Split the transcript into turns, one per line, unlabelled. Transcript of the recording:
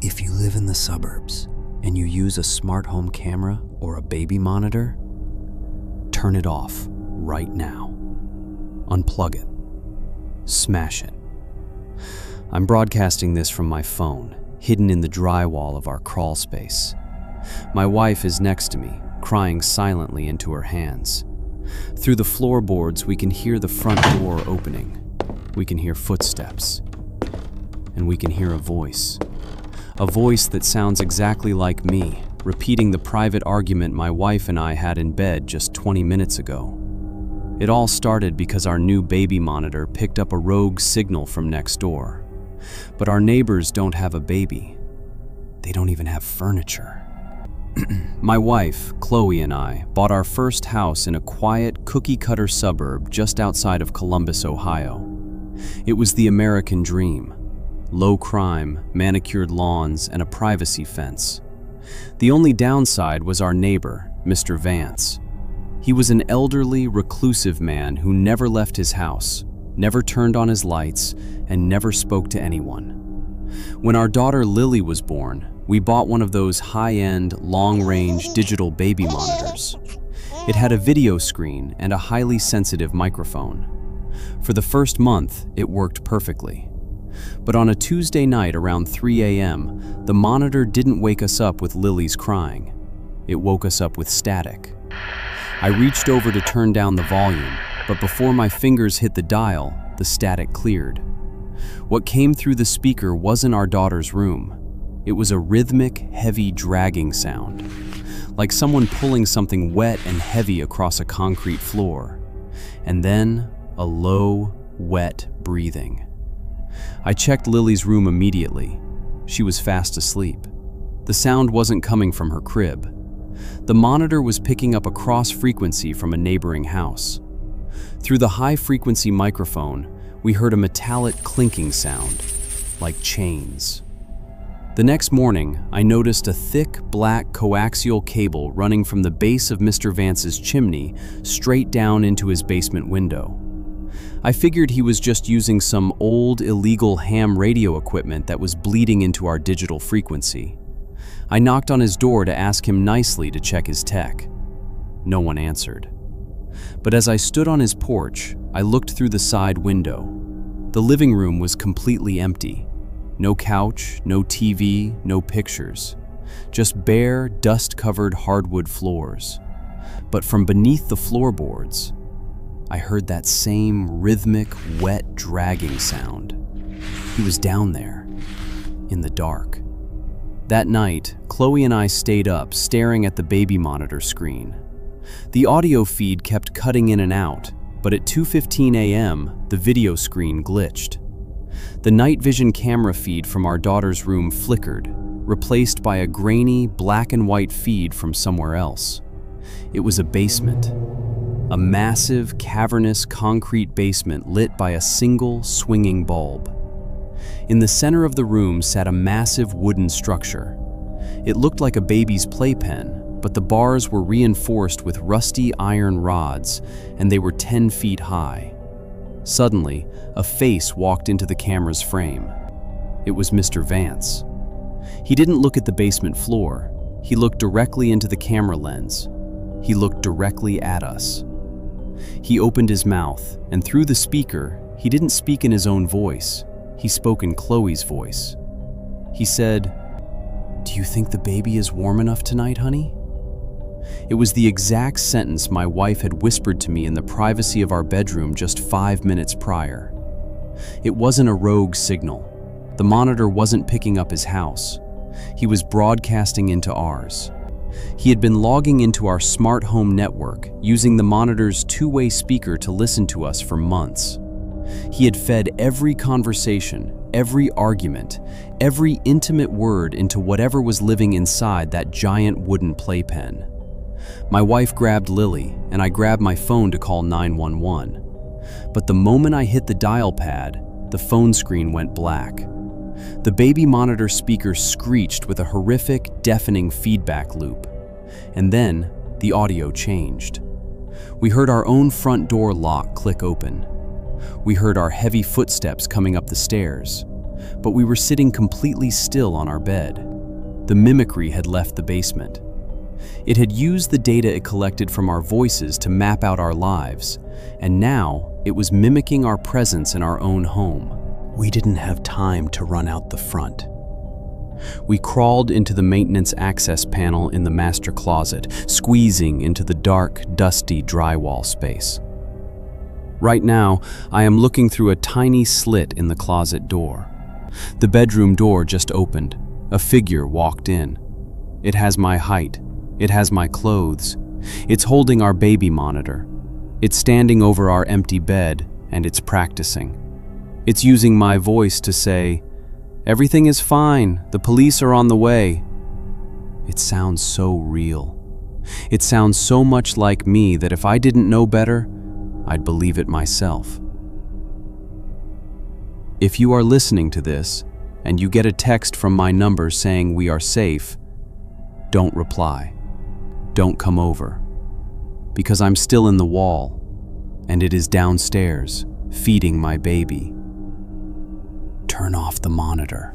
If you live in the suburbs and you use a smart home camera or a baby monitor, turn it off right now. Unplug it. Smash it. I'm broadcasting this from my phone, hidden in the drywall of our crawl space. My wife is next to me, crying silently into her hands. Through the floorboards, we can hear the front door opening. We can hear footsteps. And we can hear a voice. A voice that sounds exactly like me, repeating the private argument my wife and I had in bed just 20 minutes ago. It all started because our new baby monitor picked up a rogue signal from next door. But our neighbors don't have a baby. They don't even have furniture. My wife, Chloe, and I bought our first house in a quiet, cookie-cutter suburb just outside of Columbus, Ohio. It was the American dream. Low crime, manicured lawns, and a privacy fence. The only downside was our neighbor, Mr. Vance. He was an elderly, reclusive man who never left his house, never turned on his lights, and never spoke to anyone. When our daughter Lily was born, we bought one of those high-end, long-range digital baby monitors. It had a video screen and a highly sensitive microphone. For the first month, it worked perfectly. But on a Tuesday night around 3 a.m., the monitor didn't wake us up with Lily's crying. It woke us up with static. I reached over to turn down the volume, but before my fingers hit the dial, the static cleared. What came through the speaker wasn't our daughter's room. It was a rhythmic, heavy dragging sound, like someone pulling something wet and heavy across a concrete floor. And then, a low, wet breathing. I checked Lily's room immediately. She was fast asleep. The sound wasn't coming from her crib. The monitor was picking up a cross frequency from a neighboring house. Through the high-frequency microphone, we heard a metallic clinking sound, like chains. The next morning, I noticed a thick, black coaxial cable running from the base of Mr. Vance's chimney straight down into his basement window. I figured he was just using some old, illegal ham radio equipment that was bleeding into our digital frequency. I knocked on his door to ask him nicely to check his tech. No one answered. But as I stood on his porch, I looked through the side window. The living room was completely empty. No couch, no TV, no pictures. Just bare, dust-covered hardwood floors. But from beneath the floorboards, I heard that same rhythmic, wet, dragging sound. He was down there, in the dark. That night, Chloe and I stayed up, staring at the baby monitor screen. The audio feed kept cutting in and out, but at 2:15 a.m., the video screen glitched. The night vision camera feed from our daughter's room flickered, replaced by a grainy, black and white feed from somewhere else. It was a basement. A massive, cavernous concrete basement lit by a single, swinging bulb. In the center of the room sat a massive wooden structure. It looked like a baby's playpen, but the bars were reinforced with rusty iron rods, and they were 10 feet high. Suddenly, a face walked into the camera's frame. It was Mr. Vance. He didn't look at the basement floor. He looked directly into the camera lens. He looked directly at us. He opened his mouth, and through the speaker, he didn't speak in his own voice. He spoke in Chloe's voice. He said, "Do you think the baby is warm enough tonight, honey?" It was the exact sentence my wife had whispered to me in the privacy of our bedroom just 5 minutes prior. It wasn't a rogue signal. The monitor wasn't picking up his house. He was broadcasting into ours. He had been logging into our smart home network, using the monitor's two-way speaker to listen to us for months. He had fed every conversation, every argument, every intimate word into whatever was living inside that giant wooden playpen. My wife grabbed Lily, and I grabbed my phone to call 911. But the moment I hit the dial pad, the phone screen went black. The baby monitor speaker screeched with a horrific, deafening feedback loop. And then, the audio changed. We heard our own front door lock click open. We heard our heavy footsteps coming up the stairs. but we were sitting completely still on our bed. The mimicry had left the basement. It had used the data it collected from our voices to map out our lives, and now it was mimicking our presence in our own home. We didn't have time to run out the front. We crawled into the maintenance access panel in the master closet, squeezing into the dark, dusty drywall space. Right now, I am looking through a tiny slit in the closet door. The bedroom door just opened. A figure walked in. It has my height. It has my clothes. It's holding our baby monitor. It's standing over our empty bed, and it's practicing. It's using my voice to say, "Everything is fine. The police are on the way." It sounds so real. It sounds so much like me that if I didn't know better, I'd believe it myself. If you are listening to this, and you get a text from my number saying we are safe, don't reply. Don't come over. Because I'm still in the wall, and it is downstairs, feeding my baby. Turn off the monitor.